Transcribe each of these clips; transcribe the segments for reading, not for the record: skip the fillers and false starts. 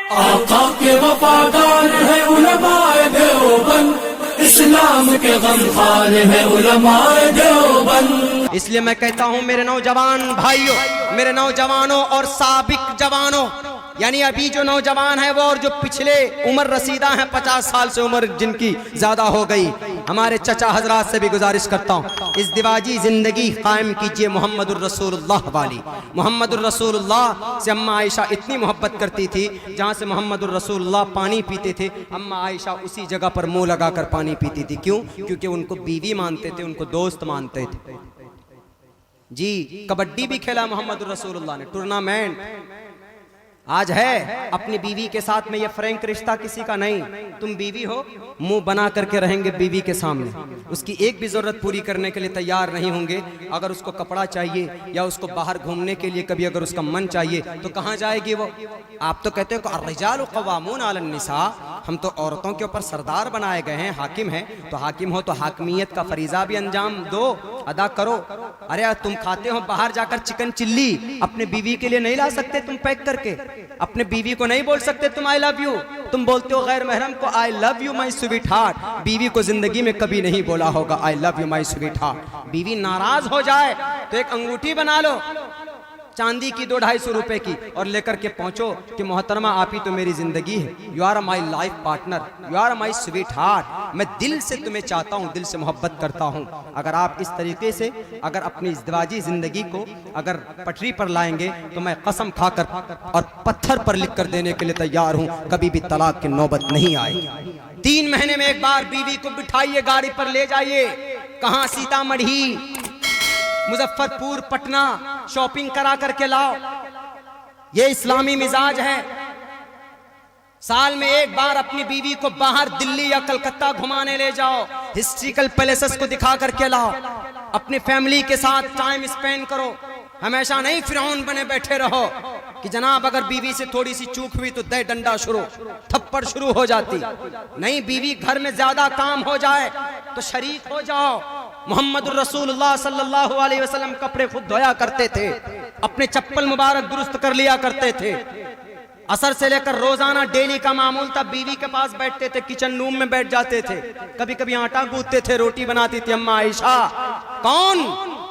आका के वफादार है उलमाए देवबंद, इस्लाम के गमखार है उलमाए देवबंद। इसलिए मैं कहता हूँ मेरे नौजवान भाइयों, मेरे नौजवानों और साबिक जवानों, यानी अभी जो नौजवान है वो और जो पिछले उम्र रसीदा हैं 50 साल से उम्र जिनकी ज्यादा हो गई, हमारे चचा हजरात से भी गुजारिश करता हूँ इस दिवाजी जिंदगी कायम कीजिए मोहम्मदुर रसूलुल्लाह वाली। मोहम्मदुर रसूलुल्लाह से अम्मा आयशा इतनी मोहब्बत करती थी, जहाँ से मोहम्मदुर रसूलुल्लाह पानी पीते थे अम्मा आयशा उसी जगह पर मुंह लगाकर पानी पीती थी। क्यों? क्योंकि उनको बीवी मानते थे, उनको दोस्त मानते थे। जी, कबड्डी भी खेला मोहम्मदुर रसूलुल्लाह ने, टूर्नामेंट आज है अपनी बीवी के साथ में। ये फ्रैंक रिश्ता किसी का नहीं। तुम बीवी हो, मुंह बना करके रहेंगे बीवी के सामने, उसकी एक भी जरूरत पूरी करने के लिए तैयार नहीं होंगे। अगर उसको कपड़ा चाहिए या उसको बाहर घूमने के लिए कभी अगर उसका मन चाहिए तो कहाँ जाएगी वो? आप तो कहते हो अर्रिजालु क़व्वामून अलन निसा, हम तो औरतों के ऊपर सरदार बनाए गए हैं, हाकिम हैं। तो हाकिम हो तो हाकिमियत का फरीजा भी अंजाम दो, अदा करो। अरे तुम खाते हो बाहर जाकर चिकन चिल्ली, अपने बीवी के लिए नहीं ला सकते तुम पैक करके? अपने बीवी को नहीं बोल सकते तुम आई लव यू? तुम बोलते हो गैर महरम को आई love you my sweet heart, बीवी को जिंदगी में कभी नहीं बोला होगा आई love you my sweet heart. बीवी नाराज हो जाए तो एक अंगूठी बना लो चांदी की 200-250 रुपए की और लेकर के पहुंचो कि मोहतरमा आप ही तो मेरी जिंदगी है, you are my life partner, you are my sweet heart, मैं दिल से तुम्हें चाहता हूं, दिल से मोहब्बत करता हूं। अगर आप इस तरीके से अगर अपनी इज़्दिवाजी जिंदगी को अगर पटरी पर लाएंगे तो मैं कसम खाकर और पत्थर पर लिख कर देने के लिए तैयार हूं, कभी भी तलाक की नौबत नहीं आएगी। 3 महीने में एक बार बीवी को बिठाइए, गाड़ी पर ले जाइए, कहां सीतामढ़ी, मुजफ्फरपुर, पटना, शॉपिंग करा करके लाओ। ये इस्लामी मिजाज है। साल में एक बार अपनी बीवी को बाहर दिल्ली या कलकत्ता घुमाने ले जाओ, हिस्ट्रिकल पैलेसेस को दिखा करके लाओ, अपनी फैमिली के साथ टाइम स्पेंड करो। हमेशा नहीं फिरौन बने बैठे रहो कि जनाब अगर बीवी से थोड़ी सी चूक हुई तो दे डंडा शुरू, थप्पड़ शुरू हो जाती। नहीं, बीवी घर में ज्यादा काम हो जाए तो शरीक हो जाओ। मोहम्मद रसूलुल्लाह सल्लल्लाहु अलैहि वसल्लम कपड़े खुद धोया करते थे, अपने चप्पल मुबारक दुरुस्त कर लिया करते थे। असर से लेकर रोजाना डेली का मामूल था, बीवी के पास बैठते थे, किचन रूम में बैठ जाते थे, कभी कभी आटा गूंथते थे, रोटी बनाती थी अम्मा आयशा। कौन?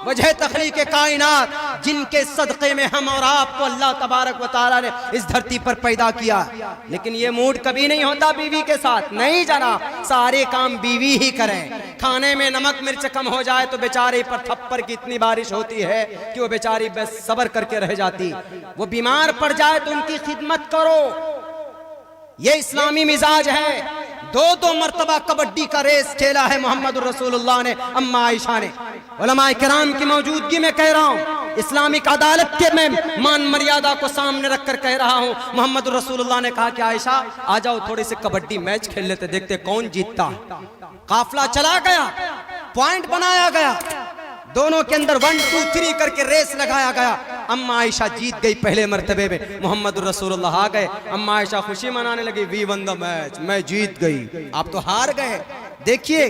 वजह तखलीक कायनात, जिनके सदक़े में हम और आपको अल्लाह तबारक व तआला ने इस धरती पर पैदा किया। लेकिन ये मूड कभी नहीं होता बीवी के साथ, नहीं जनाब, सारे काम बीवी ही करें। खाने में नमक मिर्च कम हो जाए तो बेचारे पर थप्पड़ की इतनी बारिश होती है कि वो बेचारी बस सब्र करके रह जाती। वो बीमार पड़ जाए तो उनकी खिदमत करो। ये इस्लामी मिजाज है। 2-2 मरतबा कबड्डी का रेस खेला है मोहम्मद रसूलुल्लाह ने, अम्मा आयशा ने। उलमाए किराम की मौजूदगी में कह रहा हूँ, इस्लामिक अदालत के में मान मर्यादा को सामने रखकर कह रहा हूँ। मोहम्मद रसूलुल्लाह ने कहा कि आयशा आ जाओ, थोड़े से कबड्डी मैच खेल लेते, देखते कौन जीतता है। काफिला चला गया, पॉइंट बनाया गया, दोनों के अंदर 1 2 3 करके रेस लगाया गया। अम्मा आयशा जीत गई पहले मर्तबे में, मोहम्मद रसूलुल्लाह आ गए। अम्मा आयशा खुशी मनाने लगी, वी वन द मैच, मैं जीत गई, आप तो हार गए। देखिए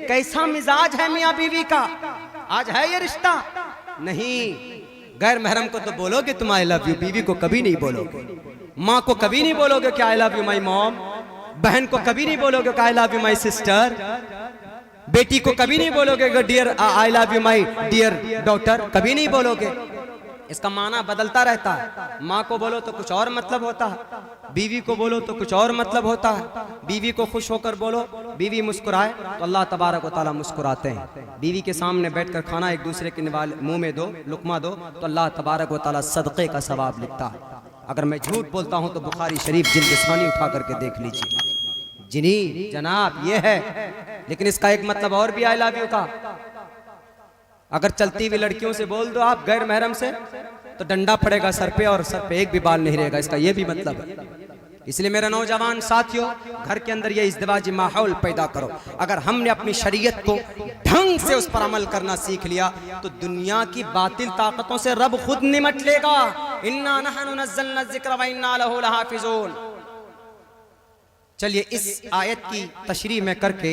कैसा मिजाज है मियाँ बीवी का। आज है ये रिश्ता? नहीं। गैर महरम को तो बोलोगे तुम आई लव यू, बीवी को कभी नहीं बोलोगे। माँ को कभी नहीं बोलोगे कि I love you my mom, बहन को कभी नहीं बोलोगे कि I love you my sister, बेटी को कभी नहीं बोलोगे dear I love you my dear daughter, कभी नहीं बोलोगे। इसका माना बदलता रहता है। माँ को बोलो तो कुछ और मतलब होता है, बीवी को बोलो तो कुछ और मतलब होता है। बीवी को खुश होकर बोलो, बीवी मुस्कुराए तो अल्लाह तबारक व तआला मुस्कुराते हैं। बीवी के सामने बैठकर खाना एक दूसरे के मुंह में दो, लुकमा दो तो अल्लाह तबारक व तआला सदक़े का सवाब लिखता है। अगर मैं झूठ बोलता हूँ तो बुखारी शरीफ जिल्द सानी उठा करके देख लीजिए। जिनी जनाब ये है। लेकिन इसका एक मतलब और भी आई लव यू का। अगर चलती हुई लड़कियों से बोल दो आप गैर महरम से तो डंडा पड़ेगा सर पे और सर पे एक भी बाल नहीं रहेगा, इसका ये भी मतलब है। इसलिए मेरा नौजवान साथियों, घर के अंदर ये इज़्दिवाजी माहौल पैदा करो। अगर हमने अपनी शरीयत को ढंग से उस पर अमल करना सीख लिया तो दुनिया की बातिल ताकतों से रब खुद निमट लेगा। इन्ना नहनु नज़्ज़लना ज़िक्र व इन्ना लहू लहाफ़िज़ून। चलिए इस आयत की तशरीह में करके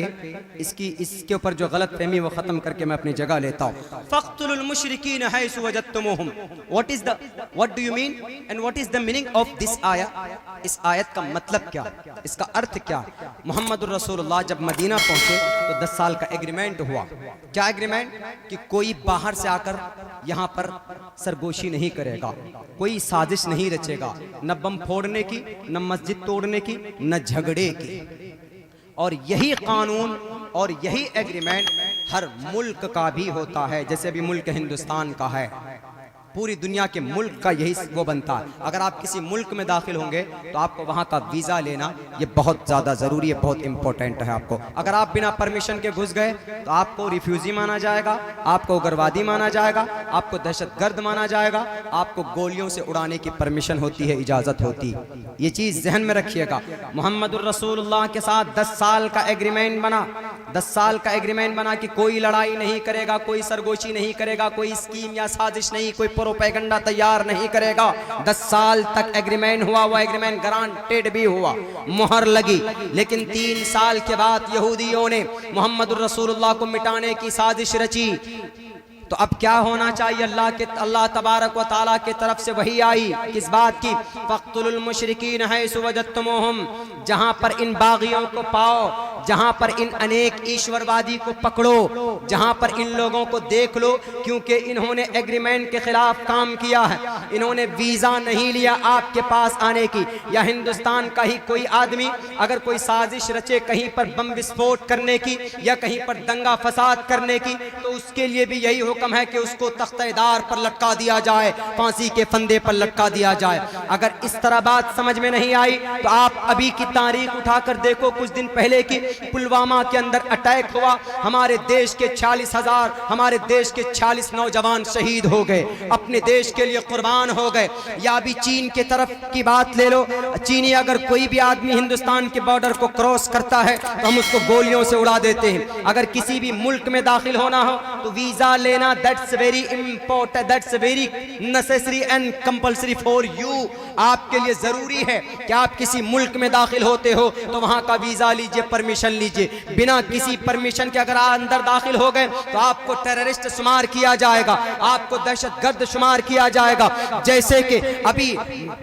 इसके ऊपर जो गलत फहमी वो ख़त्म करके मैं अपनी जगह लेता हूँ। फ़क़्तुलुल मुशरिकीन हैसु वजदतुमूहुम, what do you mean and what is the meaning of this आया? इस आयत का मतलब क्या, इसका अर्थ क्या? मोहम्मदुर रसूलुल्लाह जब मदीना पहुँचे तो 10 साल का एग्रीमेंट हुआ। क्या एग्रीमेंट? कि कोई बाहर से आकर यहाँ पर सरगोशी नहीं करेगा, कोई साजिश नहीं रचेगा, न बम फोड़ने की, न मस्जिद तोड़ने की, न झगड़े की। और यही कानून और यही एग्रीमेंट हर मुल्क का भी होता है। जैसे अभी मुल्क हिंदुस्तान का है, पूरी दुनिया के मुल्क का यही वो बनता है। अगर आप किसी मुल्क में दाखिल होंगे तो आपको वहाँ का वीज़ा लेना ये बहुत ज़्यादा ज़रूरी है, बहुत इंपॉर्टेंट है आपको। अगर आप बिना परमिशन के घुस गए तो आपको रिफ्यूजी माना जाएगा, आपको उग्रवादी माना जाएगा, आपको दहशतगर्द माना जाएगा, आपको गोलियों से उड़ाने की परमिशन होती है, इजाज़त होती है। ये चीज़ जहन में रखिएगा। मोहम्मदुर रसूलुल्लाह के साथ 10 साल का एग्रीमेंट बना, 10 साल का एग्रीमेंट बना कि कोई लड़ाई नहीं करेगा, कोई सरगोशी नहीं करेगा, कोई स्कीम या साजिश नहीं, कोई प्रोपेगेंडा तैयार नहीं करेगा। 10 साल तक एग्रीमेंट हुआ, वो एग्रीमेंट गारंटेड भी हुआ, मुहर लगी। लेकिन 3 साल के बाद यहूदियों ने मोहम्मदुर रसूलुल्लाह को मिटाने की साजिश रची। तो अब क्या होना चाहिए? अल्लाह तबारक व ताला की तरफ से वही आई, किस बात की? फ़क़्तुलुल मुशरिकीन हैसु वजदतुमूहुम, जहाँ पर इन बागियों को पाओ, जहाँ पर इन अनेक ईश्वरवादी को पकड़ो, जहाँ पर इन लोगों को देख लो, क्योंकि इन्होंने एग्रीमेंट के खिलाफ काम किया है, इन्होंने वीज़ा नहीं लिया आपके पास आने की। या हिंदुस्तान का ही कोई आदमी अगर कोई साजिश रचे कहीं पर बम विस्फोट करने की या कहीं पर दंगा फसाद करने की, तो उसके लिए भी यही हुक्म है कि उसको तख्तेदार पर लटका दिया जाए, फांसी के फंदे पर लटका दिया जाए। अगर इस तरह बात समझ में नहीं आई तो आप अभी की तारीख उठाकर देखो, कुछ दिन पहले की पुलवामा के अंदर अटैक हुआ, हमारे देश के 40,000 हमारे देश के 40 नौजवान शहीद हो गए, अपने देश के लिए कुर्बान हो गए। या अभी चीन के तरफ की बात ले लो, चीनी अगर कोई भी आदमी हिंदुस्तान के बॉर्डर को क्रॉस करता है तो हम उसको गोलियों से उड़ा देते हैं। अगर किसी भी मुल्क में दाखिल होना हो तो वीजा लेना, that's very important, that's very necessary and compulsory for you. आपके लिए जरूरी है कि आप किसी मुल्क में दाखिल होते हो तो वहां का वीजा लीजिए, परमिशन लीजिए। बिना किसी परमिशन के अगर आप अंदर दाखिल हो गए तो आपको टेररिस्ट शुमार किया जाएगा, आपको दहशतगर्द शुमार किया जाएगा। जैसे कि अभी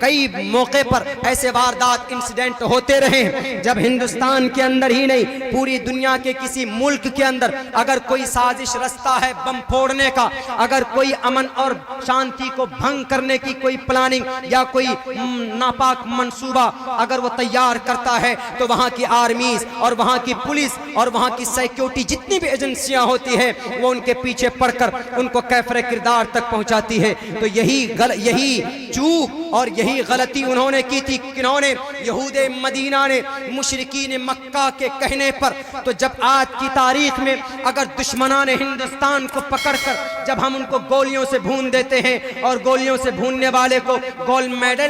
कई मौके पर ऐसे वारदात इंसिडेंट होते रहे, जब हिंदुस्तान के अंदर ही नहीं पूरी दुनिया के किसी मुल्क के अंदर अगर कोई साजिश रचता है बम फोड़ने का, अगर कोई अमन और शांति को भंग करने की कोई प्लानिंग या कोई नापाक मंसूबा अगर वो तैयार करता है तो वहां की आर्मीज और वहां की पुलिस और वहां की सिक्योरिटी जितनी भी एजेंसियां होती हैं वो उनके पीछे पड़कर उनको कैफरे किरदार तक पहुंचाती है। तो यही चूक और यही गलती उन्होंने की थी। किन्होंने? यहूदे मदीना ने, मुशरिकीन मक्का के कहने पर। तो जब आज की तारीख में अगर दुश्मनान हिंदुस्तान को पकड़कर जब हम उनको गोलियों से भून देते हैं और गोलियों से भूनने वाले को गोल्ड मेडल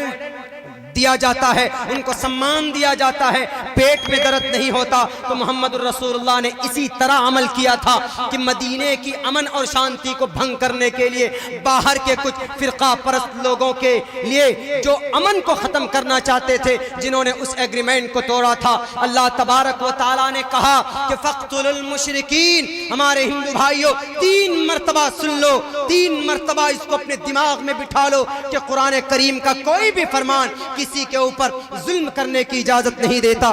दिया जाता है, उनको सम्मान दिया जाता है, पेट में दर्द नहीं होता, तो मोहम्मद रसूलुल्लाह ने इसी तरह अमल किया था कि मदीने की अमन और शांति को भंग करने के लिए बाहर के कुछ फिरका परस्त लोगों के लिए जो अमन को खत्म करना चाहते थे, जिन्होंने उस एग्रीमेंट को तोड़ा था, अल्लाह तबारक व तआला ने कहा कि फ़क़्तुलुल मुशरिकीन। हमारे हिंदू भाइयों 3 मरतबा सुन लो, 3 मरतबा इसको अपने दिमाग में बिठा लो कि कुरान करीम का कोई भी फरमान किसी के ऊपर जुल्म करने की इजाजत नहीं देता।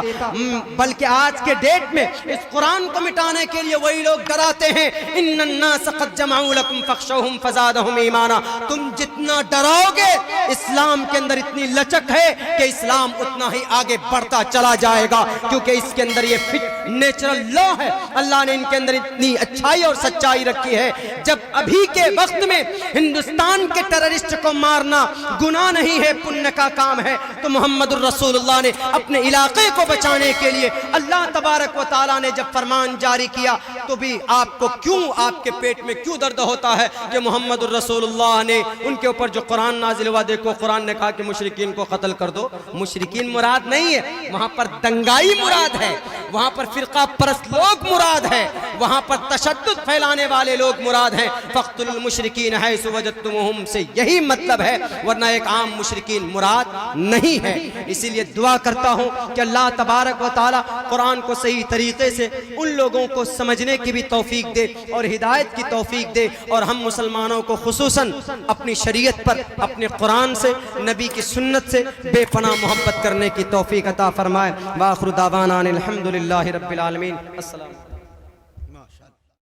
बल्कि आज के डेट में इस कुरान को मिटाने के लिए वही लोग डराते हैं, इन्नन्नास क़द जमअू लकुम फ़ख़शौहुम फ़ज़ादहुम ईमाना। तुम जितना डराओगे इस्लाम के अंदर इतनी लचक है कि इस्लाम उतना ही आगे बढ़ता चला जाएगा, क्योंकि इसके अंदर ये फिट नेचुरल लॉ है। अल्लाह ने इनके अंदर इतनी अच्छाई और सच्चाई रखी है। जब अभी के वक्त में हिंदुस्तान के टेररिस्ट को मारना गुनाह नहीं है, पुण्य का काम है, तो मोहम्मदुर रसूलुल्लाह ने अपने इलाके को बचाने के लिए अल्लाह तबारक व तआला ने जब फरमान जारी किया तो भी आपको क्यों, आपके पेट में क्यों दर्द होता है कि मोहम्मदुर रसूलुल्लाह ने उनके ऊपर जो कुरान नाजिल हुआ, देखो कुरान ने कहा कि मुशरिकीन को कत्ल कर दो। मुशरिकीन मुराद नहीं है, वहां पर दंगाई मुराद है। वहाँ पर फिरका परस्त लोग मुराद है, वहाँ पर तशद्दुद फैलाने वाले लोग मुराद हैं। फ़क़्तुल मुशरिकीन हैसु वजदतुमुहुम से यही मतलब है, वरना एक आम मुशरिकीन मुराद नहीं है। इसीलिए दुआ करता हूँ कि अल्लाह तबारक व तआला कुरान को सही तरीके से उन लोगों को समझने की भी तौफीक दे और हिदायत की तौफीक दे, और हम मुसलमानों को खुसूसन अपनी शरीयत पर, अपने कुरान से, नबी की सुन्नत से बेपनाह मोहब्बत करने की तौफीक अता फरमाए। व आखिरु दावाना अनिल हम्दुलिल्लाहि रब्बिल आलमीन। अस्सलाम।